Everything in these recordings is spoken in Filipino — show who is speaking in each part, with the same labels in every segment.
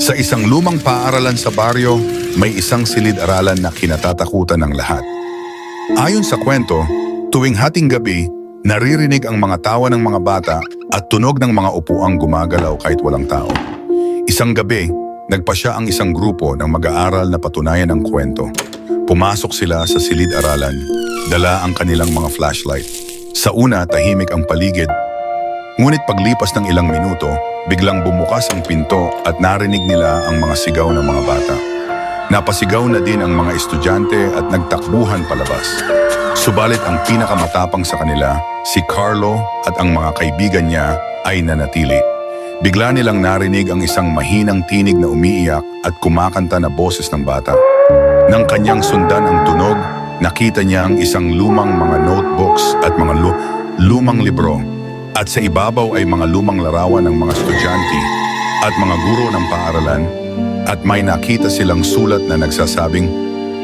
Speaker 1: Sa isang lumang paaralan sa baryo, may isang silid-aralan na kinatatakutan ng lahat. Ayon sa kwento, tuwing hating gabi, naririnig ang mga tawa ng mga bata at tunog ng mga upuang gumagalaw kahit walang tao. Isang gabi, nagpasya ang isang grupo ng mag-aaral na patunayan ang kwento. Pumasok sila sa silid-aralan, dala ang kanilang mga flashlight. Sa una, tahimik ang paligid. Ngunit paglipas ng ilang minuto, biglang bumukas ang pinto at narinig nila ang mga sigaw ng mga bata. Napasigaw na din ang mga estudyante at nagtakbuhan palabas. Subalit ang pinakamatapang sa kanila, si Carlo at ang mga kaibigan niya ay nanatili. Bigla nilang narinig ang isang mahinang tinig na umiiyak at kumakanta na boses ng bata. Nang kanyang sundan ang tunog, nakita niya ang isang lumang mga notebooks at mga lumang libro. At sa ibabaw ay mga lumang larawan ng mga estudyante at mga guro ng paaralan. At may nakita silang sulat na nagsasabing,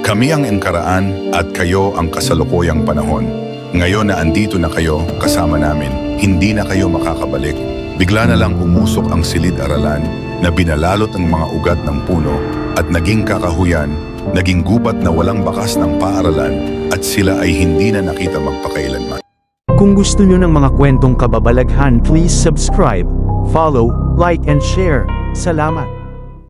Speaker 1: "Kami ang enkaraan at kayo ang kasalukuyang panahon. Ngayon na andito na kayo kasama namin, hindi na kayo makakabalik." Bigla na lang umusok ang silid-aralan na binalalot ang mga ugat ng puno at naging kakahuyan, naging gubat na walang bakas ng paaralan at sila ay hindi na nakita magpakailanman.
Speaker 2: Kung gusto nyo ng mga kwentong kababalaghan, please subscribe, follow, like and share. Salamat!